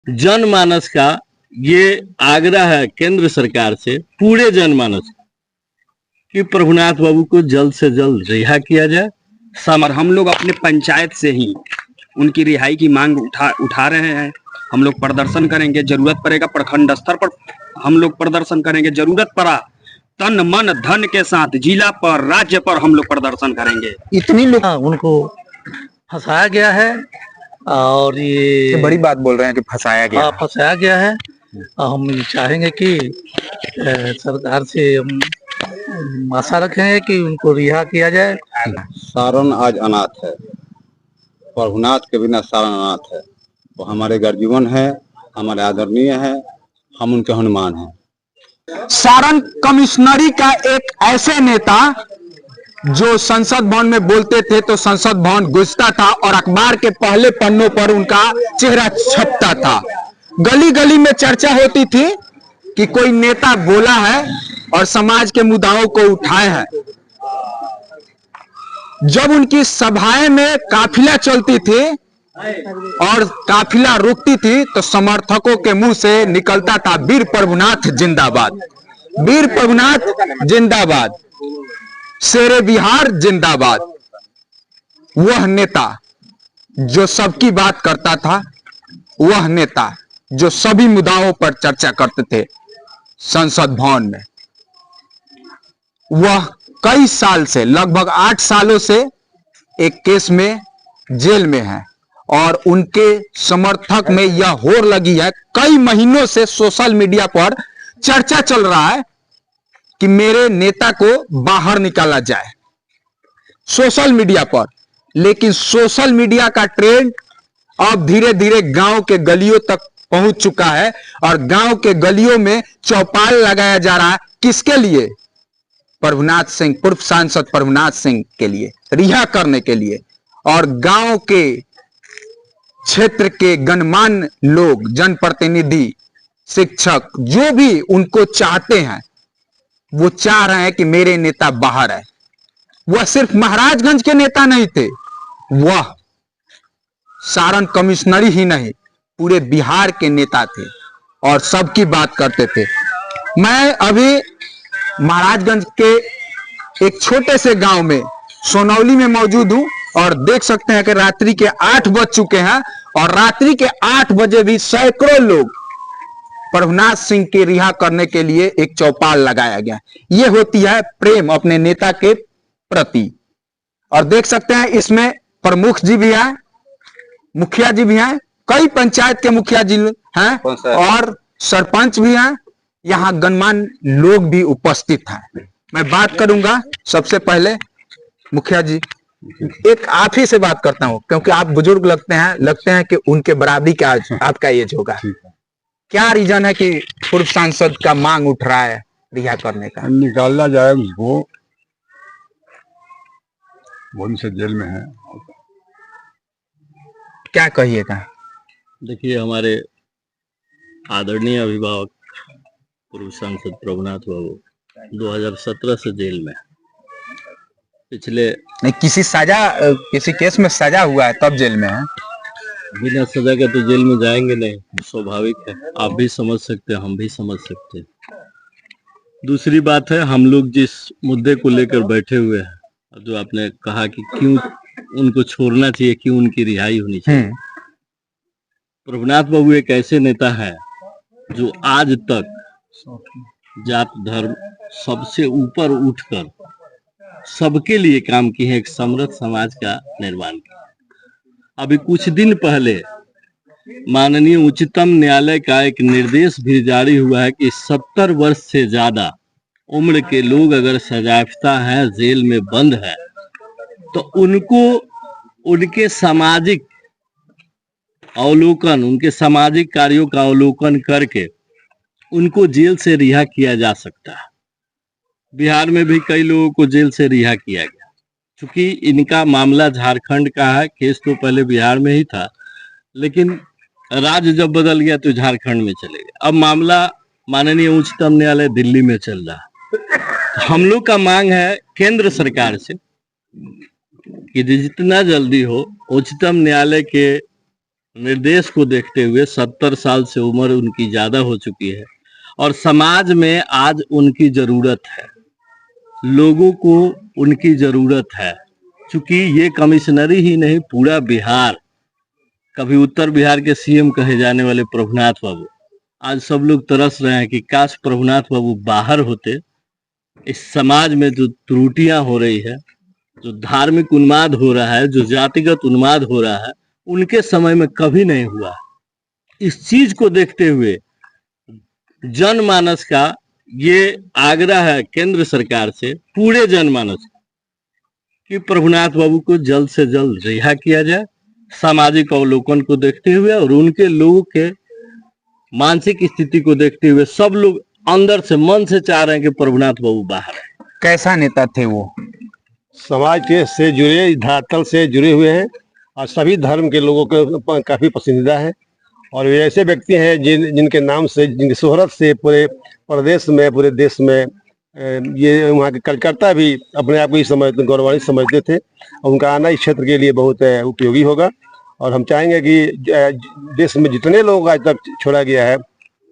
जनमानस का ये आग्रह है केंद्र सरकार से, पूरे जनमानस कि प्रभुनाथ बाबू को जल्द से जल्द रिहा किया जाए। और हम लोग अपने पंचायत से ही उनकी रिहाई की मांग उठा रहे हैं। हम लोग प्रदर्शन करेंगे, जरूरत पड़ेगा प्रखंड स्तर पर हम लोग प्रदर्शन करेंगे, जरूरत पड़ा तन मन धन के साथ जिला पर राज्य पर हम लोग प्रदर्शन करेंगे। इतनी लोग उनको फंसाया गया है और ये बड़ी बात बोल रहे हैं कि फंसाया गया है। हम चाहेंगे कि सरकार से हम आशा रखें कि उनको रिहा किया जाए। सारण आज अनाथ है, प्रभुनाथ के बिना सारण अनाथ है। वो हमारे गर्जीवन है, हमारे आदरणीय है, हम उनके हनुमान हैं। सारण कमिश्नरी का एक ऐसे नेता जो संसद भवन में बोलते थे तो संसद भवन गुजता था और अखबार के पहले पन्नों पर उनका चेहरा छपता था। गली गली में चर्चा होती थी कि कोई नेता बोला है और समाज के मुद्दाओं को उठाए हैं। जब उनकी सभाएं में काफिला चलती थी और काफिला रुकती थी तो समर्थकों के मुंह से निकलता था वीर प्रभुनाथ जिंदाबाद, वीर प्रभुनाथ जिंदाबाद, शेरे बिहार जिंदाबाद। वह नेता जो सबकी बात करता था, वह नेता जो सभी मुद्दाओं पर चर्चा करते थे संसद भवन में, वह कई साल से लगभग 8 सालों से एक केस में जेल में है और उनके समर्थक में यह होड़ लगी है। कई महीनों से सोशल मीडिया पर चर्चा चल रहा है कि मेरे नेता को बाहर निकाला जाए, सोशल मीडिया पर। लेकिन सोशल मीडिया का ट्रेंड अब धीरे धीरे गांव के गलियों तक पहुंच चुका है और गांव के गलियों में चौपाल लगाया जा रहा है। किसके लिए? प्रभुनाथ सिंह, पूर्व सांसद प्रभुनाथ सिंह के लिए, रिहा करने के लिए। और गांव के क्षेत्र के गणमान्य लोग, जनप्रतिनिधि, शिक्षक, जो भी उनको चाहते हैं, वो चाह रहे हैं कि मेरे नेता बाहर है। वह सिर्फ महाराजगंज के नेता नहीं थे, वह सारण कमिश्नरी ही नहीं, पूरे बिहार के नेता थे और सबकी बात करते थे। मैं अभी महाराजगंज के एक छोटे से गांव में सोनौली में मौजूद हूं और देख सकते हैं कि रात्रि के 8 बज चुके हैं और रात्रि के 8 बजे भी सैकड़ों लोग प्रभुनाथ सिंह के रिहा करने के लिए एक चौपाल लगाया गया। यह होती है प्रेम अपने नेता के प्रति। और देख सकते हैं इसमें प्रमुख जी भी हैं, मुखिया जी भी हैं, कई पंचायत के मुखिया जी हैं और सरपंच भी हैं। यहाँ गणमान्य लोग भी उपस्थित हैं। मैं बात करूंगा सबसे पहले मुखिया जी, एक आप ही से बात करता हूं क्योंकि आप बुजुर्ग लगते हैं कि उनके बराबरी का आपका एज होगा। क्या रीजन है कि पूर्व सांसद का मांग उठ रहा है रिहा करने का? निकालना जाए उसको, वो उनसे जेल में है। क्या कहिएगा? देखिए, हमारे आदरणीय अभिभावक पूर्व सांसद प्रभुनाथ बाबू 2017 से जेल में, पिछले नहीं किसी केस में सजा हुआ है तब जेल में है। बिना सजा के तो जेल में जाएंगे नहीं, स्वाभाविक है। आप भी समझ सकते हैं, हम भी समझ सकते हैं। दूसरी बात है, हम लोग जिस मुद्दे को लेकर बैठे हुए हैं, जो आपने कहा कि क्यों उनको छोड़ना चाहिए, क्यों उनकी रिहाई होनी चाहिए। प्रभुनाथ बाबू एक ऐसे नेता है जो आज तक जात धर्म सबसे ऊपर उठकर सबके लिए काम किए हैं, एक समृद्ध समाज का निर्माण किया। अभी कुछ दिन पहले माननीय उच्चतम न्यायालय का एक निर्देश भी जारी हुआ है कि 70 वर्ष से ज्यादा उम्र के लोग अगर सजायाफ्ता हैं, जेल में बंद है, तो उनको उनके सामाजिक अवलोकन, उनके सामाजिक कार्यों का अवलोकन करके उनको जेल से रिहा किया जा सकता है। बिहार में भी कई लोगों को जेल से रिहा किया गया। चूंकि इनका मामला झारखंड का है, केस तो पहले बिहार में ही था, लेकिन राज्य जब बदल गया तो झारखंड में चले गए। अब मामला माननीय उच्चतम न्यायालय दिल्ली में चल रहा है। हम लोग का मांग है केंद्र सरकार से कि जितना जल्दी हो उच्चतम न्यायालय के निर्देश को देखते हुए 70 साल से उम्र उनकी ज्यादा हो चुकी है और समाज में आज उनकी जरूरत है, लोगों को उनकी जरूरत है। क्योंकि ये कमिश्नरी ही नहीं, पूरा बिहार, कभी उत्तर बिहार के सीएम कहे जाने वाले प्रभुनाथ बाबू, आज सब लोग तरस रहे हैं कि काश प्रभुनाथ बाबू बाहर होते। इस समाज में जो त्रुटियां हो रही है, जो धार्मिक उन्माद हो रहा है, जो जातिगत उन्माद हो रहा है, उनके समय में कभी नहीं हुआ। इस चीज को देखते हुए जनमानस का ये आग्रह है केंद्र सरकार से, पूरे जनमानस कि प्रभुनाथ बाबू को जल्द से जल्द रिहा किया जाए, सामाजिक अवलोकन को देखते हुए और उनके लोगों के मानसिक स्थिति को देखते हुए सब लोग अंदर से, मन से चाह रहे हैं कि प्रभुनाथ बाबू बाहर है। कैसा नेता थे वो? समाज के से जुड़े, धरातल से जुड़े हुए हैं और सभी धर्म के लोगों को काफी पसंदीदा है। और वे ऐसे व्यक्ति हैं जिनके नाम से, जिनकी शोहरत से पूरे प्रदेश में, पूरे देश में ये वहाँ के कार्यकर्ता भी अपने आप को ही समझते, गौरवान्वित समझते थे। और उनका आना इस क्षेत्र के लिए बहुत उपयोगी होगा। और हम चाहेंगे कि देश में जितने लोग आज तक छोड़ा गया है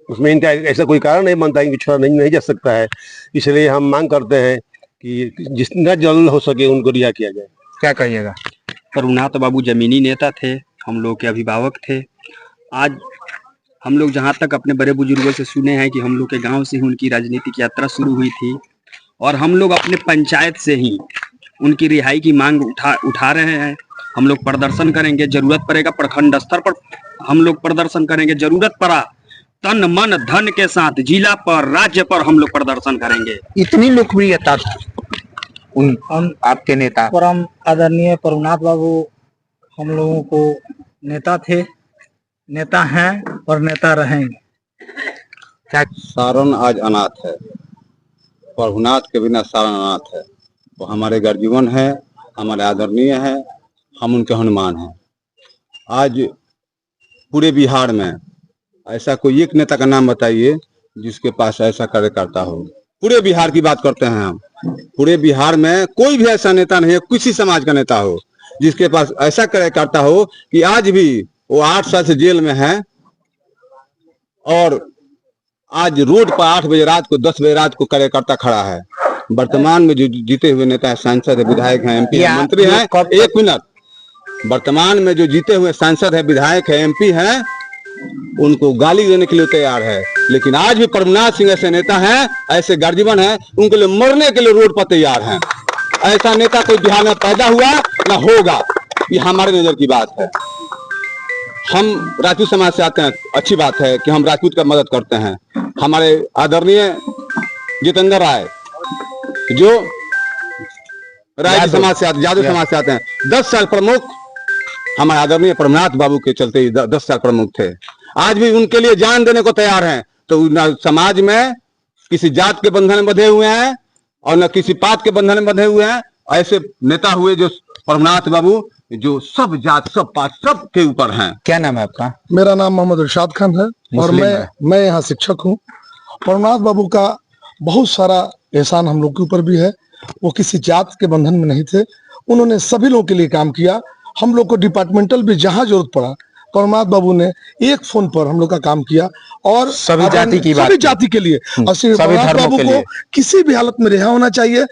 उसमें इनका ऐसा कोई कारण नहीं बनता कि छोड़ा नहीं जा सकता है। इसलिए हम मांग करते हैं कि जितना जल्द हो सके उनको रिहा किया जाए। क्या कहिएगा? प्रभुनाथ बाबू जमीनी नेता थे, हम लोग के अभिभावक थे। आज हम लोग जहाँ तक अपने बड़े बुजुर्गों से सुने हैं कि हम लोग के गांव से ही उनकी राजनीतिक यात्रा शुरू हुई थी और हम लोग अपने पंचायत से ही उनकी रिहाई की मांग उठा रहे हैं। हम लोग प्रदर्शन करेंगे, जरूरत पड़ेगा प्रखंड स्तर पर हम लोग प्रदर्शन करेंगे, जरूरत पड़ा तन मन धन के साथ जिला पर, राज्य पर हम लोग प्रदर्शन करेंगे। इतनी लोकप्रियता था उन आपके नेता? परम आदरणीय प्रभुनाथ बाबू हम लोगों को नेता थे, नेता हैं और नेता रहेंगे। सारण आज अनाथ है, प्रभुनाथ के बिना सारण अनाथ है। वो हमारे गर्जीवन है, हमारे आदरणीय है, हम उनके हनुमान हैं। आज पूरे बिहार में ऐसा कोई एक नेता का नाम बताइए जिसके पास ऐसा कार्यकर्ता हो। पूरे बिहार की बात करते हैं हम, पूरे बिहार में कोई भी ऐसा नेता नहीं है, किसी समाज का नेता हो जिसके पास ऐसा कार्यकर्ता हो कि आज भी वो 8 साल से जेल में है और आज रोड पर 8 बजे रात को, 10 बजे रात को कार्यकर्ता खड़ा है। वर्तमान में जो जीते हुए नेता है, सांसद है, विधायक है, एमपी है, मंत्री है, 1 मिनट, वर्तमान में जो जीते हुए सांसद है, विधायक है, एमपी है, उनको गाली देने के लिए तैयार है। लेकिन आज भी प्रभुनाथ सिंह ऐसे नेता हैं, ऐसे गर्जीवन हैं, उनके लिए मरने के लिए रोड पर तैयार हैं। ऐसा नेता कोई बिहार में पैदा हुआ ना होगा, ये हमारे नजर की बात है। हम राजपूत समाज से आते हैं, अच्छी बात है कि हम राजपूत का मदद करते हैं। हमारे आदरणीय जितेंद्र राय जो राय समाज से आते, यादव समाज से आते हैं, 10 साल प्रमुख हमारे आदरणीय प्रभुनाथ बाबू के चलते ही 10 साल प्रमुख थे। आज भी उनके लिए जान देने को तैयार हैं। तो न समाज में किसी जात के बंधन में बंधे हुए हैं और न किसी पात के बंधन में बंधे हुए हैं। ऐसे नेता हुए जो प्रभुनाथ बाबू, जो सब जात, सब पात, सब के ऊपर हैं। क्या नाम है आपका? मेरा नाम मोहम्मद इरशाद खान है और मैं यहाँ शिक्षक हूँ। प्रभुनाथ बाबू का बहुत सारा एहसान हम लोग के ऊपर भी है। वो किसी जात के बंधन में नहीं थे, उन्होंने सभी लोगों के लिए काम किया। हम लोग को डिपार्टमेंटल भी जहाँ जरूरत पड़ा, प्रभुनाथ बाबू ने एक फोन पर हम लोग का काम किया और सभी जाति की बात, सभी जाति के लिए। और श्री प्रभुनाथ बाबू को किसी भी हालत में रिहा होना चाहिए।